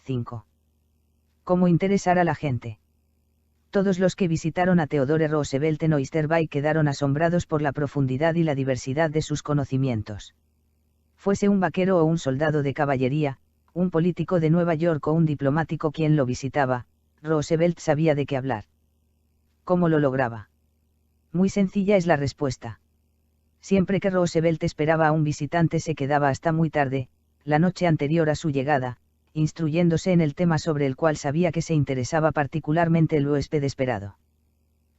5. ¿Cómo interesar a la gente? Todos los que visitaron a Theodore Roosevelt en Oyster Bay quedaron asombrados por la profundidad y la diversidad de sus conocimientos. Fuese un vaquero o un soldado de caballería, un político de Nueva York o un diplomático quien lo visitaba, Roosevelt sabía de qué hablar. ¿Cómo lo lograba? Muy sencilla es la respuesta. Siempre que Roosevelt esperaba a un visitante se quedaba hasta muy tarde, la noche anterior a su llegada, instruyéndose en el tema sobre el cual sabía que se interesaba particularmente el huésped esperado.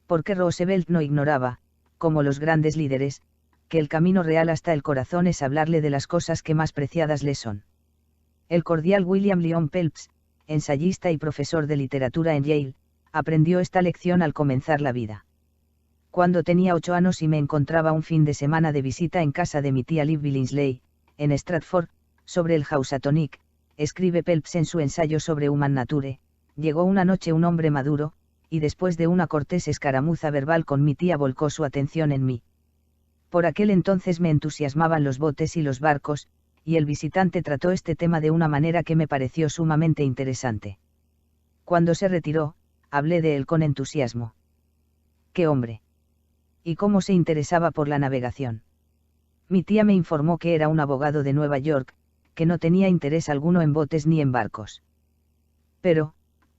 Porque Roosevelt no ignoraba, como los grandes líderes, que el camino real hasta el corazón es hablarle de las cosas que más preciadas le son. El cordial William Lyon Phelps, ensayista y profesor de literatura en Yale, aprendió esta lección al comenzar la vida. Cuando tenía 8 años y me encontraba un fin de semana de visita en casa de mi tía Liv Billingsley, en Stratford, sobre el Housatonic, escribe Phelps en su ensayo sobre Human Nature, llegó una noche un hombre maduro, y después de una cortés escaramuza verbal con mi tía volcó su atención en mí. Por aquel entonces me entusiasmaban los botes y los barcos, y el visitante trató este tema de una manera que me pareció sumamente interesante. Cuando se retiró, hablé de él con entusiasmo. ¡Qué hombre! ¿Y cómo se interesaba por la navegación? Mi tía me informó que era un abogado de Nueva York, que no tenía interés alguno en botes ni en barcos. Pero,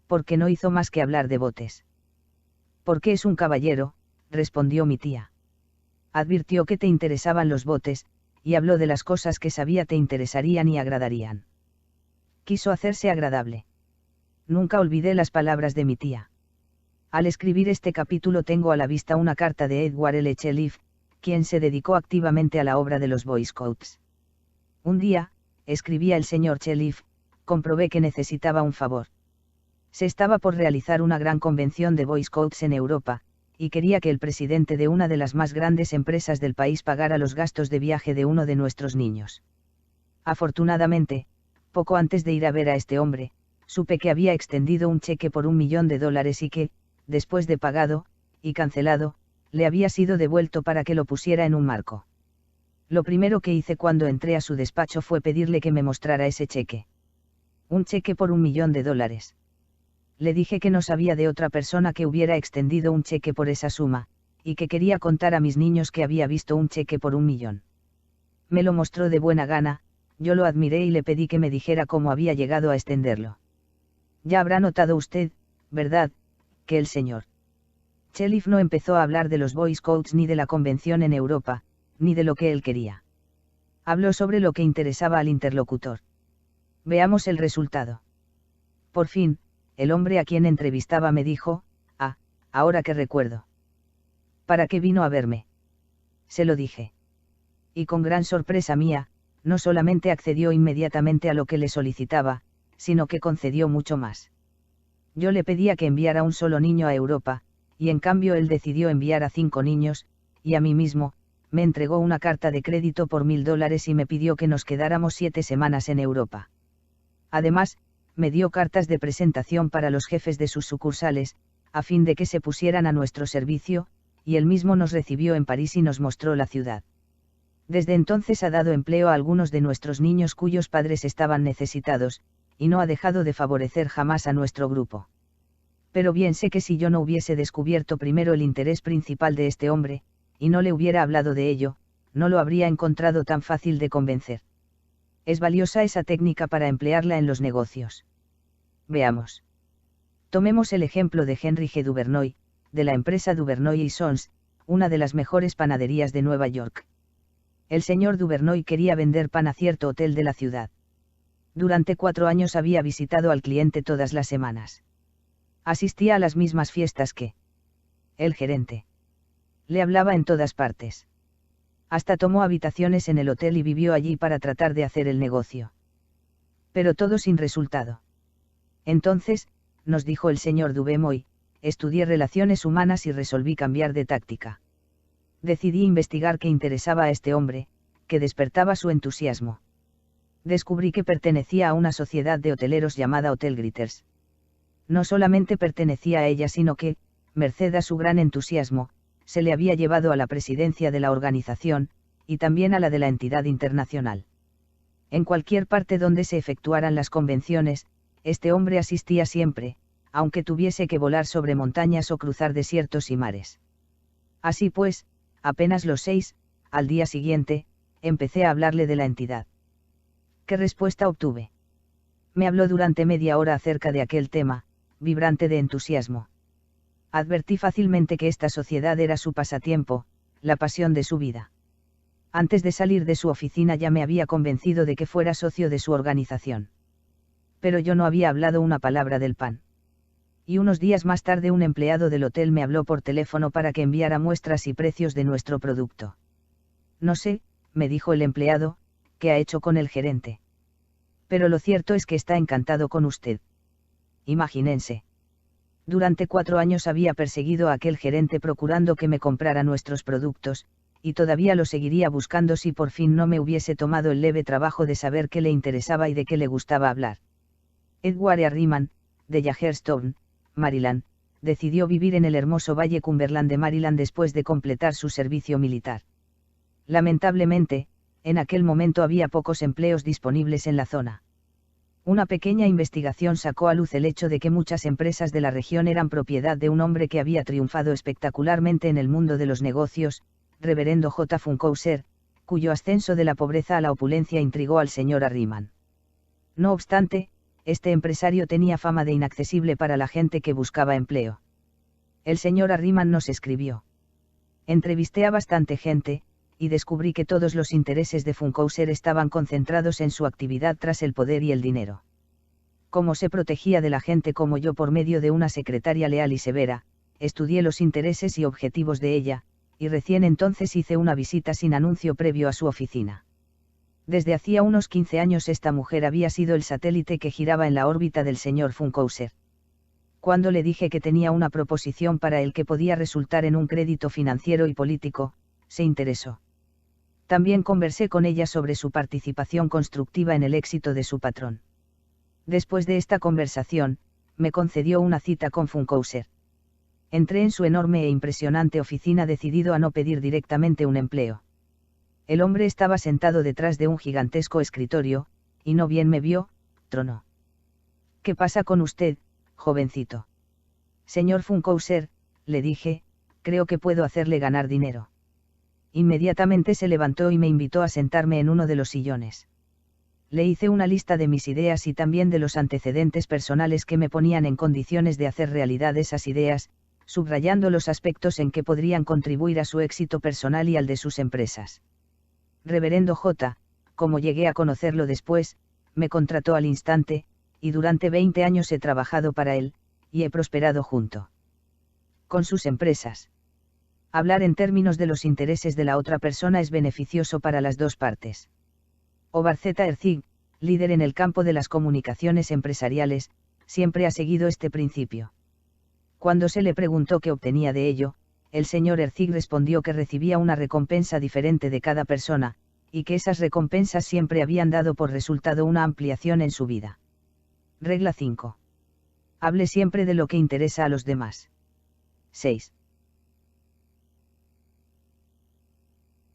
¿por qué no hizo más que hablar de botes? Porque es un caballero, respondió mi tía. Advirtió que te interesaban los botes, y habló de las cosas que sabía te interesarían y agradarían. Quiso hacerse agradable. Nunca olvidé las palabras de mi tía. Al escribir este capítulo tengo a la vista una carta de Edward L. Chelif, quien se dedicó activamente a la obra de los Boy Scouts. Un día, escribía el señor Chelif, comprobé que necesitaba un favor. Se estaba por realizar una gran convención de Boy Scouts en Europa, y quería que el presidente de una de las más grandes empresas del país pagara los gastos de viaje de uno de nuestros niños. Afortunadamente, poco antes de ir a ver a este hombre, supe que había extendido un cheque por $1.000.000 y que, después de pagado, y cancelado, le había sido devuelto para que lo pusiera en un marco. Lo primero que hice cuando entré a su despacho fue pedirle que me mostrara ese cheque. Un cheque por $1.000.000. Le dije que no sabía de otra persona que hubiera extendido un cheque por esa suma, y que quería contar a mis niños que había visto un cheque por $1.000.000. Me lo mostró de buena gana, yo lo admiré y le pedí que me dijera cómo había llegado a extenderlo. Ya habrá notado usted, ¿verdad?, que el señor Chelif no empezó a hablar de los Boy Scouts ni de la convención en Europa, ni de lo que él quería. Habló sobre lo que interesaba al interlocutor. Veamos el resultado. Por fin, el hombre a quien entrevistaba me dijo, ahora que recuerdo. ¿Para qué vino a verme? Se lo dije. Y con gran sorpresa mía, no solamente accedió inmediatamente a lo que le solicitaba, sino que concedió mucho más. Yo le pedía que enviara un solo niño a Europa, y en cambio él decidió enviar a 5 niños, y a mí mismo, me entregó una carta de crédito por $1.000 y me pidió que nos quedáramos 7 semanas en Europa. Además, me dio cartas de presentación para los jefes de sus sucursales, a fin de que se pusieran a nuestro servicio, y él mismo nos recibió en París y nos mostró la ciudad. Desde entonces ha dado empleo a algunos de nuestros niños cuyos padres estaban necesitados, y no ha dejado de favorecer jamás a nuestro grupo. Pero bien sé que si yo no hubiese descubierto primero el interés principal de este hombre, y no le hubiera hablado de ello, no lo habría encontrado tan fácil de convencer. Es valiosa esa técnica para emplearla en los negocios. Veamos. Tomemos el ejemplo de Henry G. Duvernoy, de la empresa Duvernoy & Sons, una de las mejores panaderías de Nueva York. El señor Duvernoy quería vender pan a cierto hotel de la ciudad. Durante 4 años había visitado al cliente todas las semanas. Asistía a las mismas fiestas que el gerente. Le hablaba en todas partes. Hasta tomó habitaciones en el hotel y vivió allí para tratar de hacer el negocio. Pero todo sin resultado. Entonces, nos dijo el señor Duvernoy, estudié relaciones humanas y resolví cambiar de táctica. Decidí investigar qué interesaba a este hombre, que despertaba su entusiasmo. Descubrí que pertenecía a una sociedad de hoteleros llamada Hotel Gritters. No solamente pertenecía a ella, sino que, merced a su gran entusiasmo, se le había llevado a la presidencia de la organización, y también a la de la entidad internacional. En cualquier parte donde se efectuaran las convenciones, este hombre asistía siempre, aunque tuviese que volar sobre montañas o cruzar desiertos y mares. Así pues, apenas los 6, al día siguiente, empecé a hablarle de la entidad. ¿Qué respuesta obtuve? Me habló durante media hora acerca de aquel tema, vibrante de entusiasmo. Advertí fácilmente que esta sociedad era su pasatiempo, la pasión de su vida. Antes de salir de su oficina ya me había convencido de que fuera socio de su organización. Pero yo no había hablado una palabra del pan. Y unos días más tarde un empleado del hotel me habló por teléfono para que enviara muestras y precios de nuestro producto. No sé, me dijo el empleado, qué ha hecho con el gerente. Pero lo cierto es que está encantado con usted. Imagínense. Durante 4 años había perseguido a aquel gerente procurando que me comprara nuestros productos, y todavía lo seguiría buscando si por fin no me hubiese tomado el leve trabajo de saber qué le interesaba y de qué le gustaba hablar. Edward Arriman, de Yaherstone, Maryland, decidió vivir en el hermoso Valle Cumberland de Maryland después de completar su servicio militar. Lamentablemente, en aquel momento había pocos empleos disponibles en la zona. Una pequeña investigación sacó a luz el hecho de que muchas empresas de la región eran propiedad de un hombre que había triunfado espectacularmente en el mundo de los negocios, Reverendo J. Funkhouser, cuyo ascenso de la pobreza a la opulencia intrigó al señor Arriman. No obstante, este empresario tenía fama de inaccesible para la gente que buscaba empleo. El señor Arriman nos escribió. Entrevisté a bastante gente, y descubrí que todos los intereses de Funkhouser estaban concentrados en su actividad tras el poder y el dinero. Como se protegía de la gente como yo por medio de una secretaria leal y severa, estudié los intereses y objetivos de ella, y recién entonces hice una visita sin anuncio previo a su oficina. Desde hacía unos 15 años esta mujer había sido el satélite que giraba en la órbita del señor Funkhouser. Cuando le dije que tenía una proposición para él que podía resultar en un crédito financiero y político, se interesó. También conversé con ella sobre su participación constructiva en el éxito de su patrón. Después de esta conversación, me concedió una cita con Funkhouser. Entré en su enorme e impresionante oficina decidido a no pedir directamente un empleo. El hombre estaba sentado detrás de un gigantesco escritorio, y no bien me vio, tronó. ¿Qué pasa con usted, jovencito? Señor Funkhouser, le dije, creo que puedo hacerle ganar dinero. Inmediatamente se levantó y me invitó a sentarme en uno de los sillones. Le hice una lista de mis ideas y también de los antecedentes personales que me ponían en condiciones de hacer realidad esas ideas, subrayando los aspectos en que podrían contribuir a su éxito personal y al de sus empresas. Reverendo J., como llegué a conocerlo después, me contrató al instante, y durante 20 años he trabajado para él, y he prosperado junto con sus empresas. Hablar en términos de los intereses de la otra persona es beneficioso para las dos partes. Obar Z. Herzig, líder en el campo de las comunicaciones empresariales, siempre ha seguido este principio. Cuando se le preguntó qué obtenía de ello, el señor Herzig respondió que recibía una recompensa diferente de cada persona, y que esas recompensas siempre habían dado por resultado una ampliación en su vida. Regla 5. Hable siempre de lo que interesa a los demás. 6.